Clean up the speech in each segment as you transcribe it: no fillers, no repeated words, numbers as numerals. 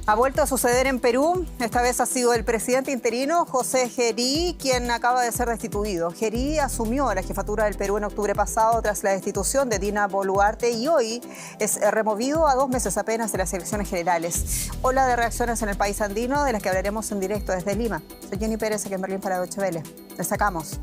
Ha vuelto a suceder en Perú. Esta vez ha sido el presidente interino, José Gerí, quien acaba de ser destituido. Gerí asumió la jefatura del Perú en octubre pasado tras la destitución de Dina Boluarte y hoy es removido a 2 meses apenas de las elecciones generales. Ola de reacciones en el país andino, de las que hablaremos en directo desde Lima. Soy Jenny Pérez, aquí en Berlín para Deutsche Welle. Destacamos.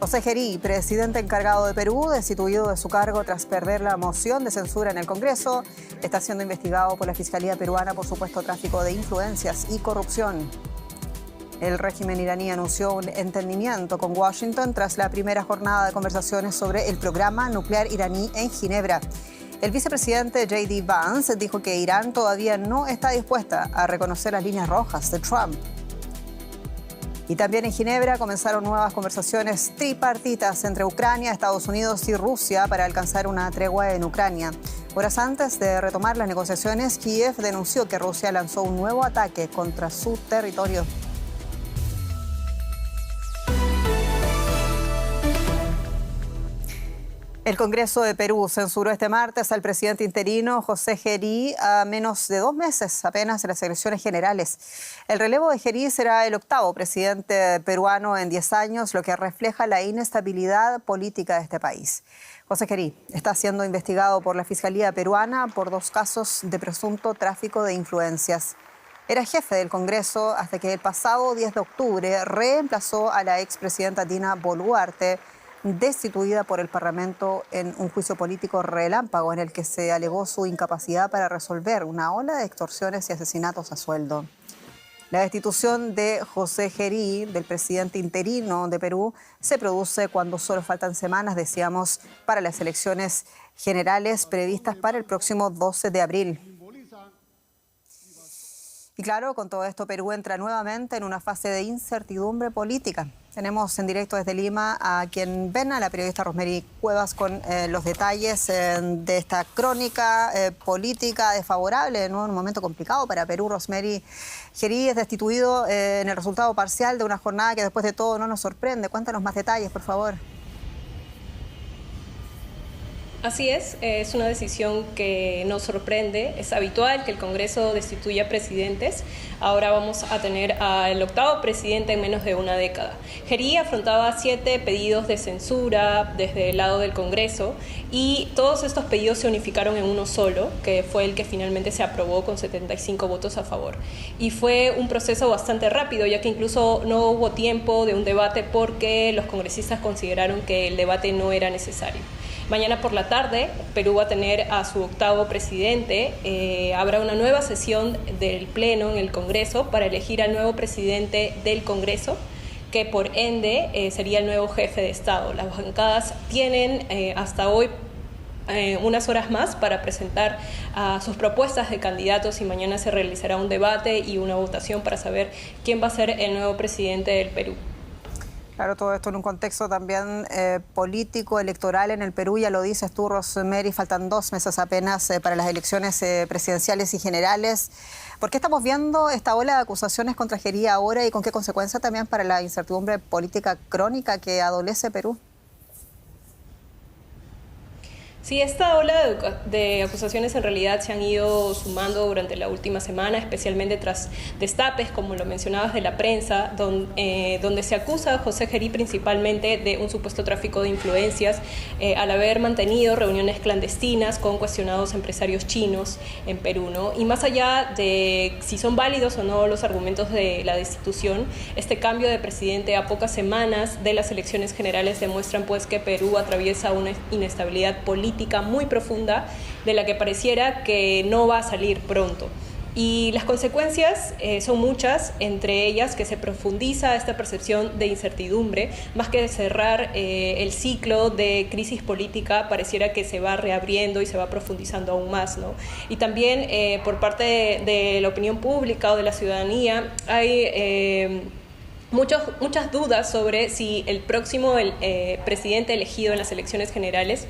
José Gerí, presidente encargado de Perú, destituido de su cargo tras perder la moción de censura en el Congreso, está siendo investigado por la Fiscalía peruana por supuesto tráfico de influencias y corrupción. El régimen iraní anunció un entendimiento con Washington tras la primera jornada de conversaciones sobre el programa nuclear iraní en Ginebra. El vicepresidente J.D. Vance dijo que Irán todavía no está dispuesta a reconocer las líneas rojas de Trump. Y también en Ginebra comenzaron nuevas conversaciones tripartitas entre Ucrania, Estados Unidos y Rusia para alcanzar una tregua en Ucrania. Horas antes de retomar las negociaciones, Kiev denunció que Rusia lanzó un nuevo ataque contra su territorio. El Congreso de Perú censuró este martes al presidente interino José Gerí a menos de 2 meses apenas de las elecciones generales. El relevo de Gerí será el 8º presidente peruano en 10 años, lo que refleja la inestabilidad política de este país. José Gerí está siendo investigado por la Fiscalía peruana por 2 casos de presunto tráfico de influencias. Era jefe del Congreso hasta que el pasado 10 de octubre reemplazó a la expresidenta Dina Boluarte, destituida por el Parlamento en un juicio político relámpago en el que se alegó su incapacidad para resolver una ola de extorsiones y asesinatos a sueldo. La destitución de José Gerí, del presidente interino de Perú, se produce cuando solo faltan semanas, decíamos, para las elecciones generales previstas para el próximo 12 de abril. Y claro, con todo esto Perú entra nuevamente en una fase de incertidumbre política. Tenemos en directo desde Lima a quien ven, a la periodista Rosemary Cuevas, con los detalles de esta crónica política desfavorable, en un momento complicado para Perú. Rosemary, Gerí es destituido en el resultado parcial de una jornada que después de todo no nos sorprende. Cuéntanos más detalles, por favor. Así es una decisión que nos sorprende. Es habitual que el Congreso destituya presidentes. Ahora vamos a tener al 8º presidente en menos de una década. Gerí afrontaba 7 pedidos de censura desde el lado del Congreso y todos estos pedidos se unificaron en uno solo, que fue el que finalmente se aprobó con 75 votos a favor. Y fue un proceso bastante rápido, ya que incluso no hubo tiempo de un debate porque los congresistas consideraron que el debate no era necesario. Mañana por la tarde, Perú va a tener a su 8º presidente. Habrá una nueva sesión del Pleno en el Congreso para elegir al nuevo presidente del Congreso, que por ende sería el nuevo jefe de Estado. Las bancadas tienen hasta hoy unas horas más para presentar sus propuestas de candidatos y mañana se realizará un debate y una votación para saber quién va a ser el nuevo presidente del Perú. Claro, todo esto en un contexto también político, electoral en el Perú, ya lo dices tú, Rosemary, faltan 2 meses apenas para las elecciones presidenciales y generales. ¿Por qué estamos viendo esta ola de acusaciones contra Gerí ahora y con qué consecuencia también para la incertidumbre política crónica que adolece Perú? Sí, esta ola de acusaciones en realidad se han ido sumando durante la última semana, especialmente tras destapes, como lo mencionabas, de la prensa, donde se acusa a José Gerí principalmente de un supuesto tráfico de influencias al haber mantenido reuniones clandestinas con cuestionados empresarios chinos en Perú, ¿no? Y más allá de si son válidos o no los argumentos de la destitución, este cambio de presidente a pocas semanas de las elecciones generales demuestran pues que Perú atraviesa una inestabilidad política muy profunda de la que pareciera que no va a salir pronto. Y las consecuencias son muchas, entre ellas que se profundiza esta percepción de incertidumbre, más que de cerrar el ciclo de crisis política, pareciera que se va reabriendo y se va profundizando aún más, ¿no? Y también por parte de la opinión pública o de la ciudadanía hay muchas dudas sobre si el próximo presidente elegido en las elecciones generales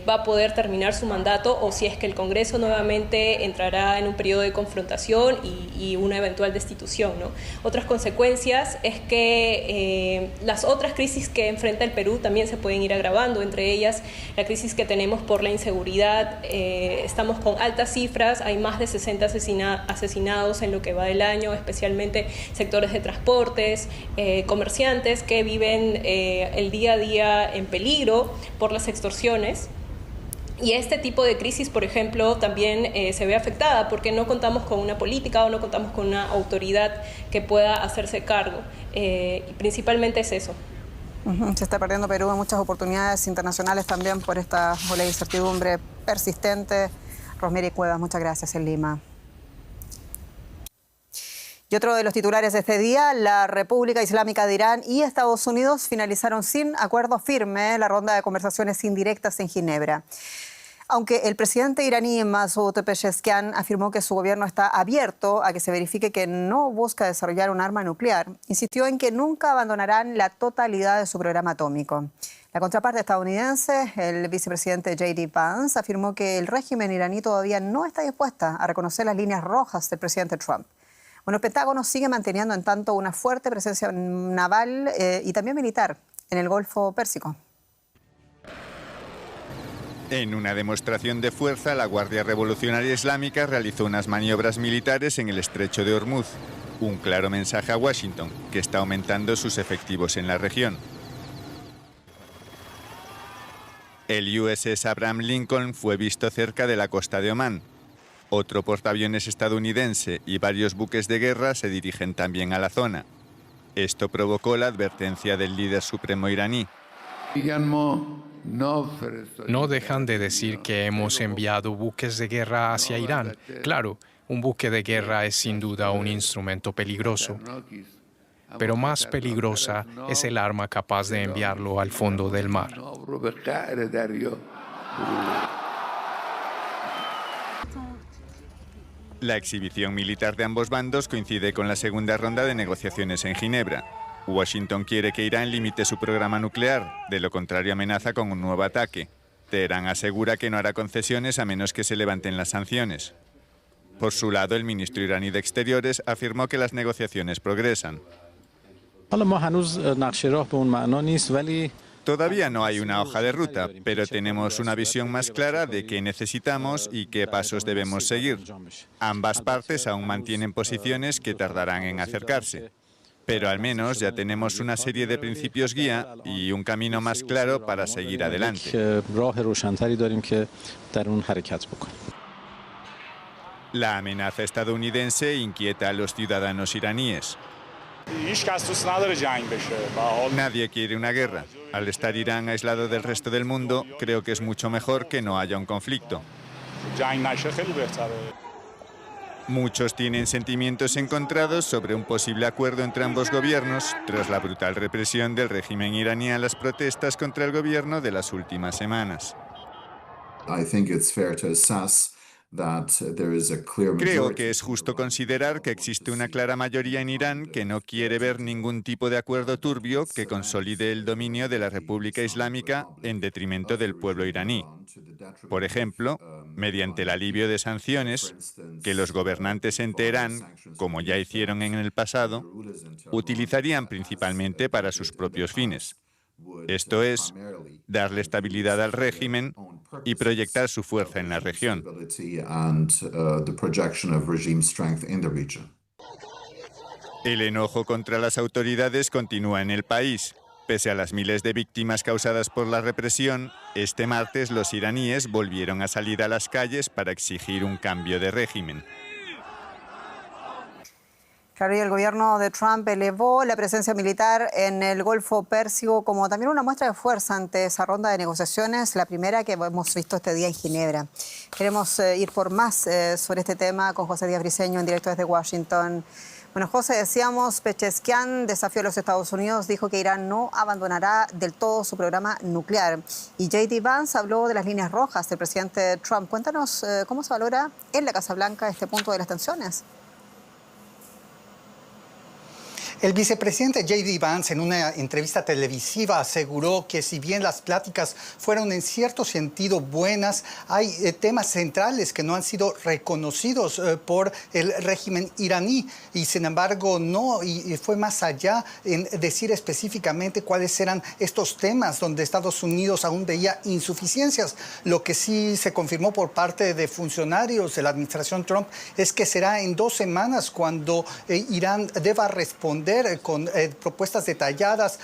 va a poder terminar su mandato o si es que el Congreso nuevamente entrará en un periodo de confrontación y una eventual destitución, ¿no? Otras consecuencias es que las otras crisis que enfrenta el Perú también se pueden ir agravando, entre ellas la crisis que tenemos por la inseguridad. Estamos con altas cifras, hay más de 60 asesinados en lo que va del año, especialmente sectores de transportes, comerciantes que viven el día a día en peligro por las extorsiones. Y este tipo de crisis, por ejemplo, también se ve afectada porque no contamos con una política o no contamos con una autoridad que pueda hacerse cargo. Y principalmente es eso. Se está perdiendo Perú en muchas oportunidades internacionales también por esta ola de incertidumbre persistente. Rosemary Cuevas, muchas gracias en Lima. Y otro de los titulares de este día, la República Islámica de Irán y Estados Unidos finalizaron sin acuerdo firme la ronda de conversaciones indirectas en Ginebra. Aunque el presidente iraní Masoud Pezeshkian afirmó que su gobierno está abierto a que se verifique que no busca desarrollar un arma nuclear, insistió en que nunca abandonarán la totalidad de su programa atómico. La contraparte estadounidense, el vicepresidente J.D. Vance, afirmó que el régimen iraní todavía no está dispuesta a reconocer las líneas rojas del presidente Trump. Bueno, el Pentágono sigue manteniendo en tanto una fuerte presencia naval y también militar en el Golfo Pérsico. En una demostración de fuerza, la Guardia Revolucionaria Islámica realizó unas maniobras militares en el estrecho de Hormuz. Un claro mensaje a Washington, que está aumentando sus efectivos en la región. El USS Abraham Lincoln fue visto cerca de la costa de Omán. Otro portaaviones estadounidense y varios buques de guerra se dirigen también a la zona. Esto provocó la advertencia del líder supremo iraní. No dejan de decir que hemos enviado buques de guerra hacia Irán. Claro, un buque de guerra es sin duda un instrumento peligroso, pero más peligrosa es el arma capaz de enviarlo al fondo del mar. La exhibición militar de ambos bandos coincide con la segunda ronda de negociaciones en Ginebra. Washington quiere que Irán limite su programa nuclear, de lo contrario amenaza con un nuevo ataque. Teherán asegura que no hará concesiones a menos que se levanten las sanciones. Por su lado, el ministro iraní de Exteriores afirmó que las negociaciones progresan. Todavía no hay una hoja de ruta, pero tenemos una visión más clara de qué necesitamos y qué pasos debemos seguir. Ambas partes aún mantienen posiciones que tardarán en acercarse, pero al menos ya tenemos una serie de principios guía y un camino más claro para seguir adelante. La amenaza estadounidense inquieta a los ciudadanos iraníes. Nadie quiere una guerra. Al estar Irán aislado del resto del mundo, creo que es mucho mejor que no haya un conflicto. Muchos tienen sentimientos encontrados sobre un posible acuerdo entre ambos gobiernos tras la brutal represión del régimen iraní a las protestas contra el gobierno de las últimas semanas. Creo que es justo considerar que existe una clara mayoría en Irán que no quiere ver ningún tipo de acuerdo turbio que consolide el dominio de la República Islámica en detrimento del pueblo iraní. Por ejemplo, mediante el alivio de sanciones que los gobernantes en Teherán, como ya hicieron en el pasado, utilizarían principalmente para sus propios fines. Esto es, darle estabilidad al régimen y proyectar su fuerza en la región. El enojo contra las autoridades continúa en el país. Pese a las miles de víctimas causadas por la represión, este martes los iraníes volvieron a salir a las calles para exigir un cambio de régimen. Claro, y el gobierno de Trump elevó la presencia militar en el Golfo Pérsico como también una muestra de fuerza ante esa ronda de negociaciones, la primera que hemos visto este día en Ginebra. Queremos ir por más sobre este tema con José Díaz Briceño en directo desde Washington. Bueno, José, decíamos, Pezeshkian desafió a los Estados Unidos, dijo que Irán no abandonará del todo su programa nuclear. Y J.D. Vance habló de las líneas rojas del presidente Trump. Cuéntanos cómo se valora en la Casa Blanca este punto de las tensiones. El vicepresidente J.D. Vance en una entrevista televisiva aseguró que si bien las pláticas fueron en cierto sentido buenas, hay temas centrales que no han sido reconocidos por el régimen iraní y sin embargo no, y fue más allá en decir específicamente cuáles eran estos temas donde Estados Unidos aún veía insuficiencias. Lo que sí se confirmó por parte de funcionarios de la administración Trump es que será en 2 semanas cuando Irán deba responder con propuestas detalladas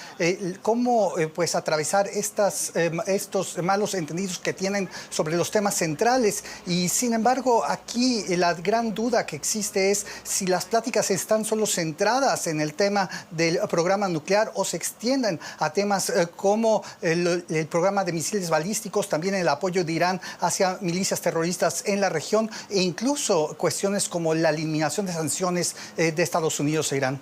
cómo pues atravesar estos malos entendidos que tienen sobre los temas centrales. Y sin embargo, aquí la gran duda que existe es si las pláticas están solo centradas en el tema del programa nuclear o se extienden a temas como el programa de misiles balísticos, también el apoyo de Irán hacia milicias terroristas en la región e incluso cuestiones como la eliminación de sanciones de Estados Unidos e Irán.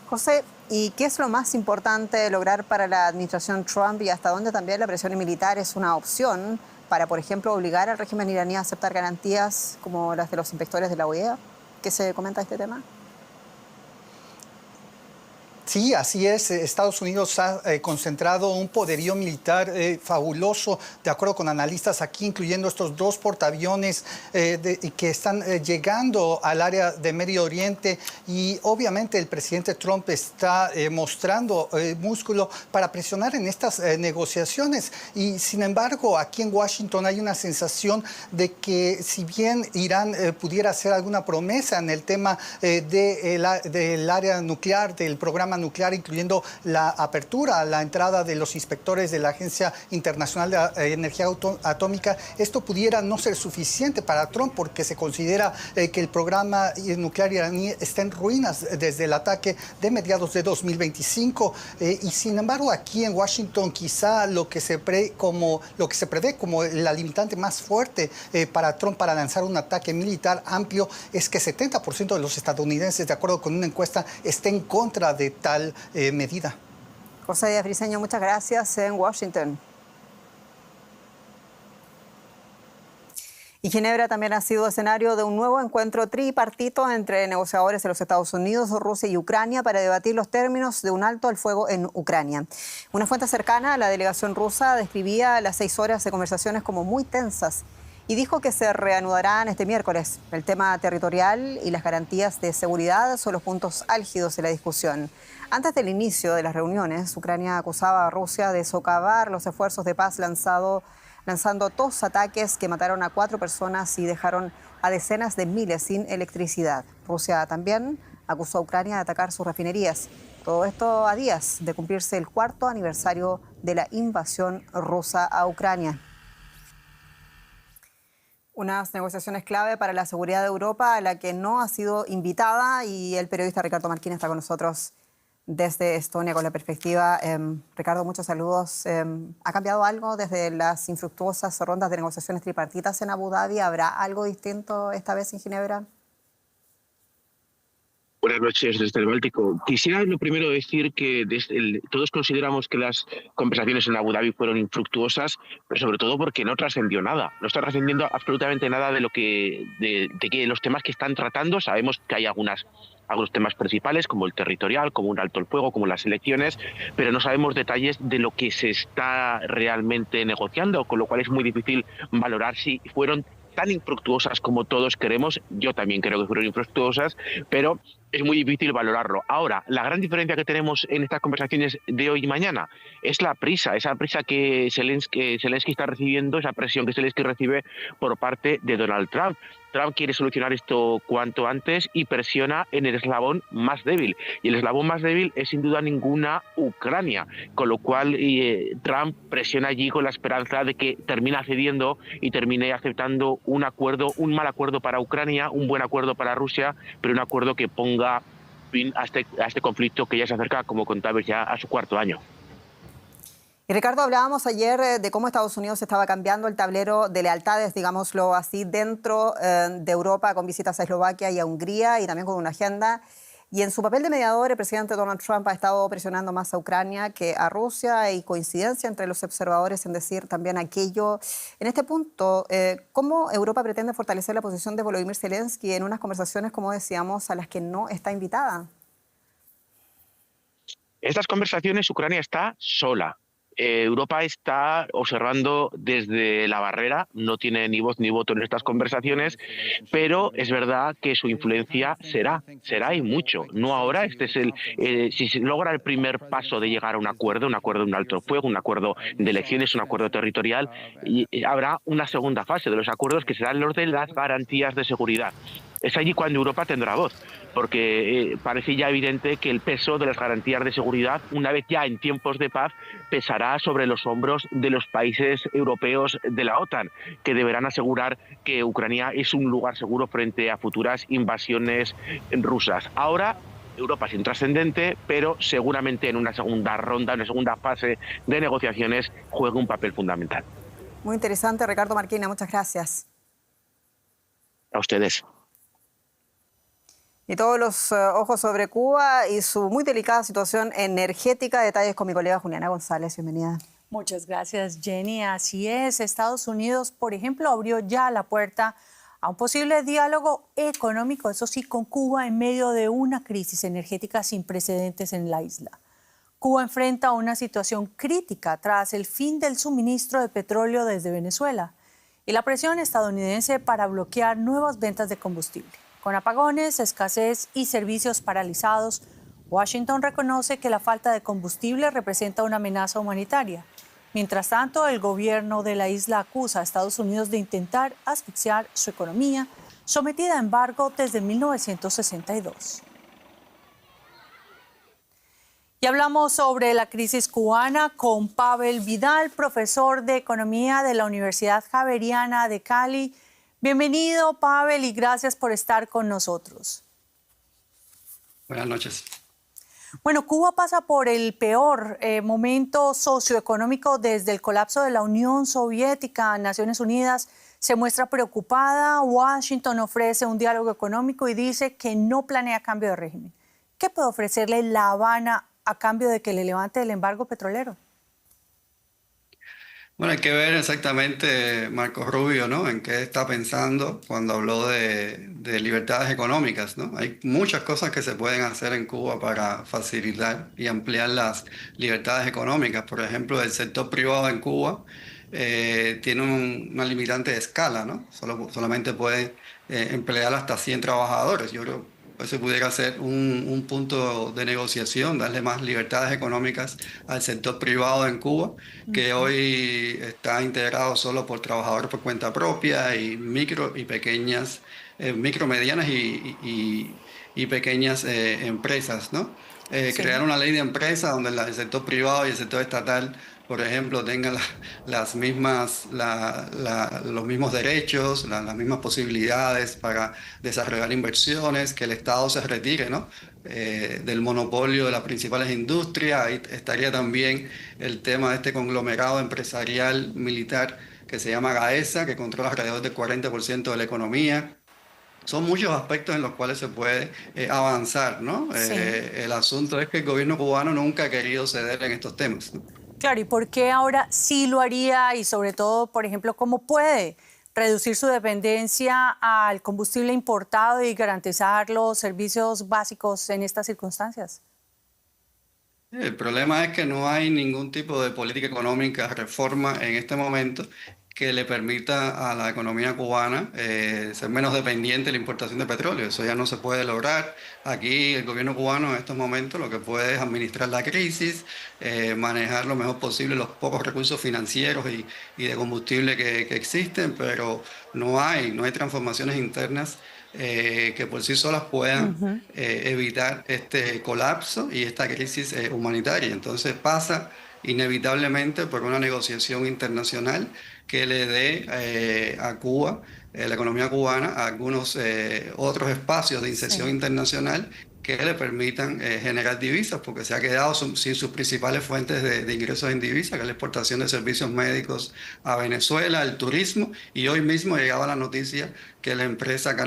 José, ¿y qué es lo más importante lograr para la administración Trump y hasta dónde también la presión militar es una opción para, por ejemplo, obligar al régimen iraní a aceptar garantías como las de los inspectores de la OEA? ¿Qué se comenta de este tema? Sí, así es. Estados Unidos ha concentrado un poderío militar fabuloso, de acuerdo con analistas aquí, incluyendo estos 2 portaaviones que están llegando al área de Medio Oriente. Y obviamente el presidente Trump está mostrando músculo para presionar en estas negociaciones. Y sin embargo, aquí en Washington hay una sensación de que si bien Irán pudiera hacer alguna promesa en el tema del área nuclear, del programa nuclear, incluyendo la apertura, la entrada de los inspectores de la Agencia Internacional de Energía Atómica, esto pudiera no ser suficiente para Trump porque se considera que el programa nuclear iraní está en ruinas desde el ataque de mediados de 2025 y sin embargo aquí en Washington quizá lo que se prevé como la limitante más fuerte para Trump para lanzar un ataque militar amplio es que 70% de los estadounidenses, de acuerdo con una encuesta, estén en contra de tal medida. José Díaz Briceño, muchas gracias en Washington. Y Ginebra también ha sido escenario de un nuevo encuentro tripartito entre negociadores de los Estados Unidos, Rusia y Ucrania para debatir los términos de un alto al fuego en Ucrania. Una fuente cercana a la delegación rusa describía las 6 horas de conversaciones como muy tensas y dijo que se reanudarán este miércoles. El tema territorial y las garantías de seguridad son los puntos álgidos de la discusión. Antes del inicio de las reuniones, Ucrania acusaba a Rusia de socavar los esfuerzos de paz lanzando 2 ataques que mataron a 4 personas y dejaron a decenas de miles sin electricidad. Rusia también acusó a Ucrania de atacar sus refinerías. Todo esto a días de cumplirse el 4º aniversario de la invasión rusa a Ucrania. Unas negociaciones clave para la seguridad de Europa a la que no ha sido invitada y el periodista Ricardo Marquín está con nosotros desde Estonia con la perspectiva. Ricardo, muchos saludos. ¿Ha cambiado algo desde las infructuosas rondas de negociaciones tripartitas en Abu Dhabi? ¿Habrá algo distinto esta vez en Ginebra? Buenas noches desde el Báltico. Quisiera lo primero decir que todos consideramos que las conversaciones en Abu Dhabi fueron infructuosas, pero sobre todo porque no trascendió nada. No está trascendiendo absolutamente nada de que los temas que están tratando. Sabemos que hay algunos temas principales, como el territorial, como un alto el fuego, como las elecciones, pero no sabemos detalles de lo que se está realmente negociando, con lo cual es muy difícil valorar si fueron tan infructuosas como todos queremos. Yo también creo que fueron infructuosas, pero es muy difícil valorarlo. Ahora, la gran diferencia que tenemos en estas conversaciones de hoy y mañana es esa prisa que Zelensky está recibiendo, esa presión que Zelensky recibe por parte de Donald Trump. Trump quiere solucionar esto cuanto antes y presiona en el eslabón más débil. Y el eslabón más débil es sin duda ninguna Ucrania, con lo cual Trump presiona allí con la esperanza de que termine cediendo y termine aceptando un mal acuerdo para Ucrania, un buen acuerdo para Rusia, pero un acuerdo que ponga fin a este conflicto que ya se acerca, como contabas, ya a su 4º año. Y Ricardo, hablábamos ayer de cómo Estados Unidos estaba cambiando el tablero de lealtades, digámoslo así, dentro de Europa, con visitas a Eslovaquia y a Hungría y también con una agenda. Y en su papel de mediador, el presidente Donald Trump ha estado presionando más a Ucrania que a Rusia y coincidencia entre los observadores en decir también aquello. En este punto, ¿cómo Europa pretende fortalecer la posición de Volodymyr Zelensky en unas conversaciones, como decíamos, a las que no está invitada? Estas conversaciones Ucrania está sola. Europa está observando desde la barrera, no tiene ni voz ni voto en estas conversaciones, pero es verdad que su influencia será y mucho. No ahora, si se logra el primer paso de llegar a un acuerdo de un alto fuego, un acuerdo de elecciones, un acuerdo territorial, y habrá una segunda fase de los acuerdos que será el orden de las garantías de seguridad. Es allí cuando Europa tendrá voz, porque parece ya evidente que el peso de las garantías de seguridad, una vez ya en tiempos de paz, pesará sobre los hombros de los países europeos de la OTAN, que deberán asegurar que Ucrania es un lugar seguro frente a futuras invasiones rusas. Ahora Europa es intrascendente, pero seguramente en una segunda ronda, en una segunda fase de negociaciones, juega un papel fundamental. Muy interesante, Ricardo Marquina, muchas gracias. A ustedes. Y todos los ojos sobre Cuba y su muy delicada situación energética. Detalles con mi colega Juliana González. Bienvenida. Muchas gracias, Jenny. Así es, Estados Unidos, por ejemplo, abrió ya la puerta a un posible diálogo económico, eso sí, con Cuba en medio de una crisis energética sin precedentes en la isla. Cuba enfrenta una situación crítica tras el fin del suministro de petróleo desde Venezuela y la presión estadounidense para bloquear nuevas ventas de combustible. Con apagones, escasez y servicios paralizados, Washington reconoce que la falta de combustible representa una amenaza humanitaria. Mientras tanto, el gobierno de la isla acusa a Estados Unidos de intentar asfixiar su economía, sometida a embargo desde 1962. Y hablamos sobre la crisis cubana con Pavel Vidal, profesor de Economía de la Universidad Javeriana de Cali. Bienvenido, Pavel, y gracias por estar con nosotros. Buenas noches. Bueno, Cuba pasa por el peor momento socioeconómico desde el colapso de la Unión Soviética. Naciones Unidas se muestra preocupada. Washington ofrece un diálogo económico y dice que no planea cambio de régimen. ¿Qué puede ofrecerle La Habana a cambio de que le levante el embargo petrolero? Bueno, hay que ver exactamente Marco Rubio, ¿no? En qué está pensando cuando habló de libertades económicas, ¿no? Hay muchas cosas que se pueden hacer en Cuba para facilitar y ampliar las libertades económicas. Por ejemplo, el sector privado en Cuba tiene una limitante de escala, ¿no? Solamente puede emplear hasta 100 trabajadores. Yo creo que ese pudiera ser un punto de negociación, darle más libertades económicas al sector privado en Cuba, que hoy está integrado solo por trabajadores por cuenta propia y micro y pequeñas, medianas y pequeñas empresas, ¿no? Sí. Crear una ley de empresas donde el sector privado y el sector estatal, por ejemplo, tengan los mismos derechos, las mismas posibilidades para desarrollar inversiones, que el Estado se retire, ¿no? Del monopolio de las principales industrias. Ahí estaría también el tema de este conglomerado empresarial militar que se llama GAESA, que controla alrededor del 40% de la economía. Son muchos aspectos en los cuales se puede avanzar, ¿no? Sí. El asunto es que el gobierno cubano nunca ha querido ceder en estos temas, ¿no? Claro, ¿y por qué ahora sí lo haría? Y sobre todo, por ejemplo, ¿cómo puede reducir su dependencia al combustible importado y garantizar los servicios básicos en estas circunstancias? El problema es que no hay ningún tipo de política económica, reforma en este momento que le permita a la economía cubana ser menos dependiente de la importación de petróleo. Eso ya no se puede lograr. Aquí el gobierno cubano en estos momentos lo que puede es administrar la crisis, manejar lo mejor posible los pocos recursos financieros y de combustible que existen, pero no hay transformaciones internas que por sí solas puedan evitar este colapso y esta crisis humanitaria. Entonces pasa inevitablemente por una negociación internacional que le dé a Cuba, la economía cubana, algunos otros espacios de inserción internacional que le permitan generar divisas, porque se ha quedado sin sus principales fuentes de ingresos en divisas, que es la exportación de servicios médicos a Venezuela, el turismo, y hoy mismo llegaba la noticia que la empresa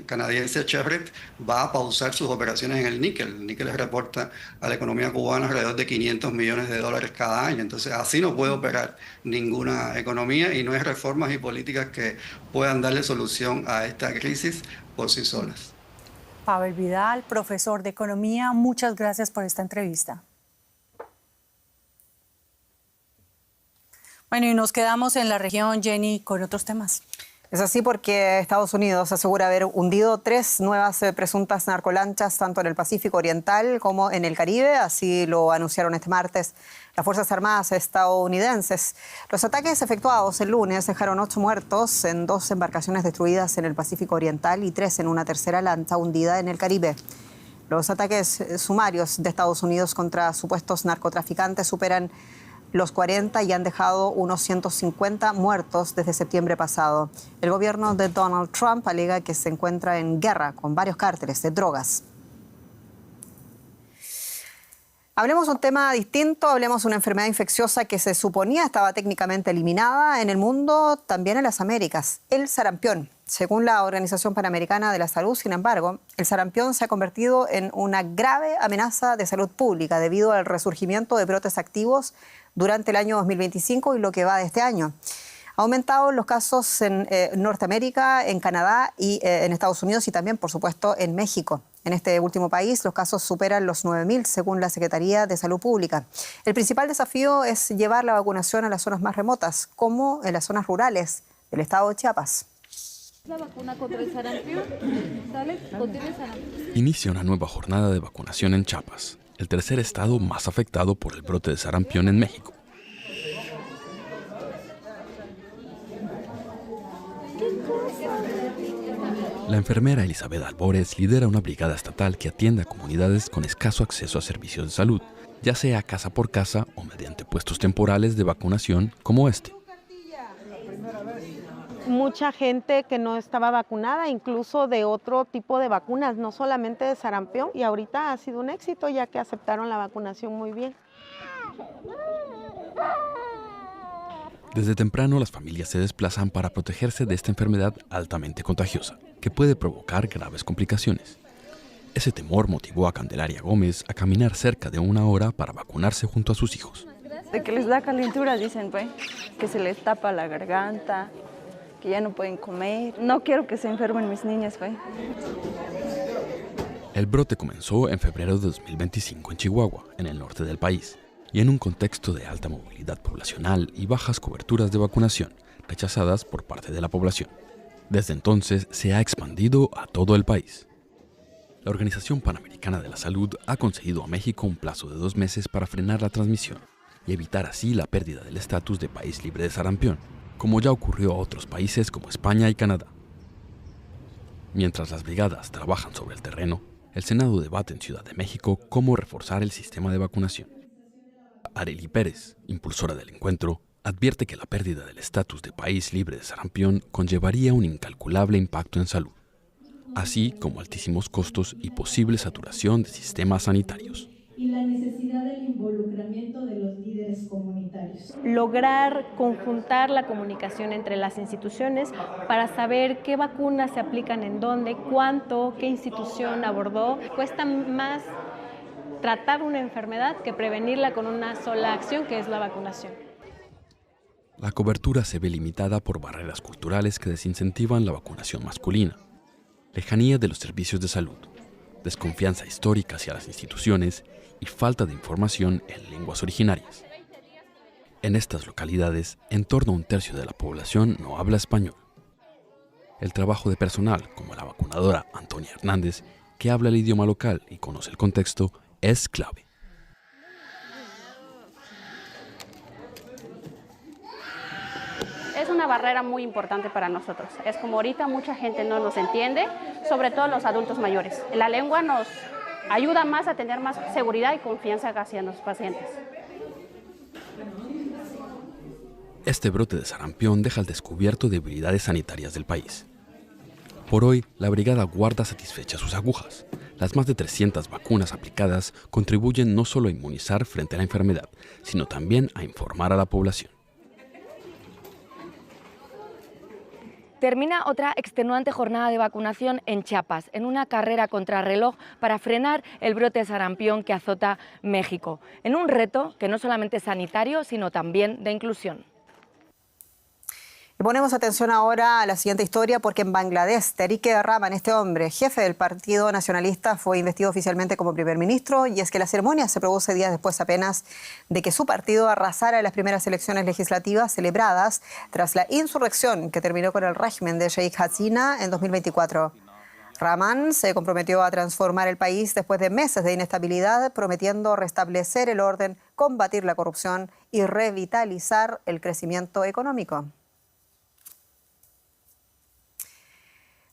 canadiense Chevron va a pausar sus operaciones en el níquel. El níquel reporta a la economía cubana alrededor de $500 millones cada año. Entonces, así no puede operar ninguna economía y no hay reformas y políticas que puedan darle solución a esta crisis por sí solas. Pavel Vidal, profesor de Economía, muchas gracias por esta entrevista. Bueno, y nos quedamos en la región, Jenny, con otros temas. Es así porque Estados Unidos asegura haber hundido 3 nuevas presuntas narcolanchas tanto en el Pacífico Oriental como en el Caribe. Así lo anunciaron este martes las Fuerzas Armadas estadounidenses. Los ataques efectuados el lunes dejaron 8 muertos en 2 embarcaciones destruidas en el Pacífico Oriental y 3 en una tercera lancha hundida en el Caribe. Los ataques sumarios de Estados Unidos contra supuestos narcotraficantes superan los 40 y han dejado unos 150 muertos desde septiembre pasado. El gobierno de Donald Trump alega que se encuentra en guerra con varios cárteles de drogas. Hablemos de un tema distinto, hablemos de una enfermedad infecciosa que se suponía estaba técnicamente eliminada en el mundo, también en las Américas, el sarampión. Según la Organización Panamericana de la Salud, sin embargo, el sarampión se ha convertido en una grave amenaza de salud pública debido al resurgimiento de brotes activos durante el año 2025 y lo que va de este año. Ha aumentado los casos en Norteamérica, en Canadá y en Estados Unidos y también, por supuesto, en México. En este último país, los casos superan los 9.000, según la Secretaría de Salud Pública. El principal desafío es llevar la vacunación a las zonas más remotas, como en las zonas rurales del estado de Chiapas. La vacuna contra el sarampión, ¿sale? Contiene sarampión. Inicia una nueva jornada de vacunación en Chiapas, el tercer estado más afectado por el brote de sarampión en México. La enfermera Elizabeth Albores lidera una brigada estatal que atiende a comunidades con escaso acceso a servicios de salud, ya sea casa por casa o mediante puestos temporales de vacunación como este. Mucha gente que no estaba vacunada, incluso de otro tipo de vacunas, no solamente de sarampión, y ahorita ha sido un éxito ya que aceptaron la vacunación muy bien. Desde temprano las familias se desplazan para protegerse de esta enfermedad altamente contagiosa, que puede provocar graves complicaciones. Ese temor motivó a Candelaria Gómez a caminar cerca de 1 hora para vacunarse junto a sus hijos. De que les da calentura, dicen, pues, que se les tapa la garganta, que ya no pueden comer. No quiero que se enfermen mis niñas, pues. El brote comenzó en febrero de 2025 en Chihuahua, en el norte del país, y en un contexto de alta movilidad poblacional y bajas coberturas de vacunación, rechazadas por parte de la población. Desde entonces se ha expandido a todo el país. La Organización Panamericana de la Salud ha concedido a México un plazo de 2 meses para frenar la transmisión y evitar así la pérdida del estatus de país libre de sarampión, como ya ocurrió a otros países como España y Canadá. Mientras las brigadas trabajan sobre el terreno, el Senado debate en Ciudad de México cómo reforzar el sistema de vacunación. Arely Pérez, impulsora del encuentro, advierte que la pérdida del estatus de país libre de sarampión conllevaría un incalculable impacto en salud, así como altísimos costos y posible saturación de sistemas sanitarios. Y la necesidad del involucramiento de los líderes comunitarios. Lograr conjuntar la comunicación entre las instituciones para saber qué vacunas se aplican en dónde, cuánto, qué institución abordó. Cuesta más tratar una enfermedad que prevenirla con una sola acción, que es la vacunación. La cobertura se ve limitada por barreras culturales que desincentivan la vacunación masculina, lejanía de los servicios de salud, desconfianza histórica hacia las instituciones y falta de información en lenguas originarias. En estas localidades, en torno a 1/3 de la población no habla español. El trabajo de personal, como la vacunadora Antonia Hernández, que habla el idioma local y conoce el contexto, es clave. Es una barrera muy importante para nosotros. Es como ahorita mucha gente no nos entiende, sobre todo los adultos mayores. La lengua nos ayuda más a tener más seguridad y confianza hacia los pacientes. Este brote de sarampión deja al descubierto debilidades sanitarias del país. Por hoy, la brigada guarda satisfechas sus agujas. Las más de 300 vacunas aplicadas contribuyen no solo a inmunizar frente a la enfermedad, sino también a informar a la población. Termina otra extenuante jornada de vacunación en Chiapas, en una carrera contrarreloj para frenar el brote de sarampión que azota México, en un reto que no solamente es sanitario, sino también de inclusión. Le ponemos atención ahora a la siguiente historia porque en Bangladesh, Tariq Rahman, este hombre, jefe del Partido Nacionalista, fue investido oficialmente como primer ministro, y es que la ceremonia se produce días después apenas de que su partido arrasara en las primeras elecciones legislativas celebradas tras la insurrección que terminó con el régimen de Sheikh Hasina en 2024. Rahman se comprometió a transformar el país después de meses de inestabilidad, prometiendo restablecer el orden, combatir la corrupción y revitalizar el crecimiento económico.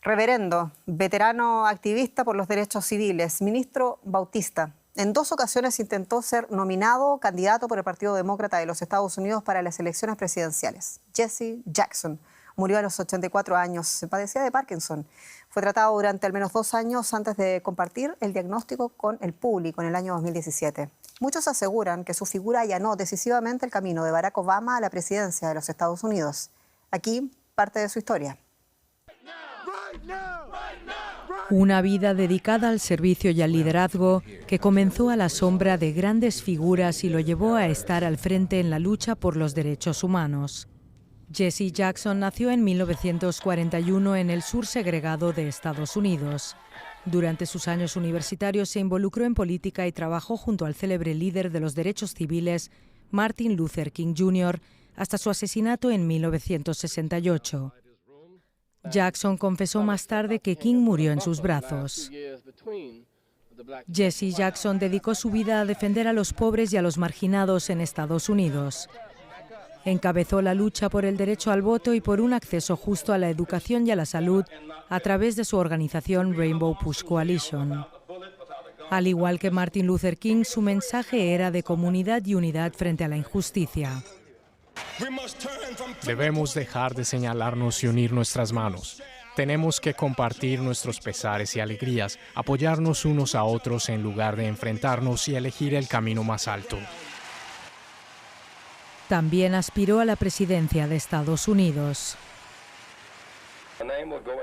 Reverendo, veterano activista por los derechos civiles, ministro Bautista, en 2 ocasiones intentó ser nominado candidato por el Partido Demócrata de los Estados Unidos para las elecciones presidenciales. Jesse Jackson murió a los 84 años, padecía de Parkinson. Fue tratado durante al menos 2 años antes de compartir el diagnóstico con el público en el año 2017. Muchos aseguran que su figura allanó decisivamente el camino de Barack Obama a la presidencia de los Estados Unidos. Aquí parte de su historia. Una vida dedicada al servicio y al liderazgo que comenzó a la sombra de grandes figuras y lo llevó a estar al frente en la lucha por los derechos humanos. Jesse Jackson nació en 1941 en el sur segregado de Estados Unidos. Durante sus años universitarios se involucró en política y trabajó junto al célebre líder de los derechos civiles, Martin Luther King Jr., hasta su asesinato en 1968. Jackson confesó más tarde que King murió en sus brazos. Jesse Jackson dedicó su vida a defender a los pobres y a los marginados en Estados Unidos. Encabezó la lucha por el derecho al voto y por un acceso justo a la educación y a la salud a través de su organización Rainbow Push Coalition. Al igual que Martin Luther King, su mensaje era de comunidad y unidad frente a la injusticia. Debemos dejar de señalarnos y unir nuestras manos. Tenemos que compartir nuestros pesares y alegrías, apoyarnos unos a otros en lugar de enfrentarnos y elegir el camino más alto. También aspiró a la presidencia de Estados Unidos.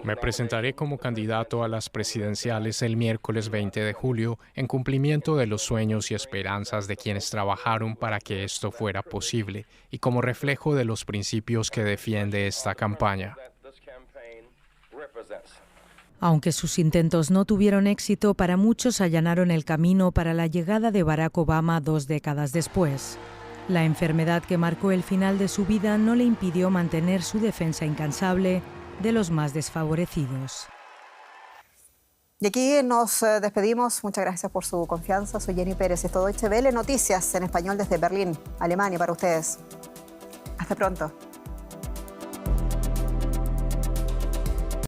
Me presentaré como candidato a las presidenciales el miércoles 20 de julio en cumplimiento de los sueños y esperanzas de quienes trabajaron para que esto fuera posible y como reflejo de los principios que defiende esta campaña. Aunque sus intentos no tuvieron éxito, para muchos allanaron el camino para la llegada de Barack Obama 2 décadas después. La enfermedad que marcó el final de su vida no le impidió mantener su defensa incansable de los más desfavorecidos. Y aquí nos despedimos. Muchas gracias por su confianza. Soy Jenny Pérez. Esto es Deutsche Welle Noticias en español desde Berlín, Alemania, para ustedes. Hasta pronto.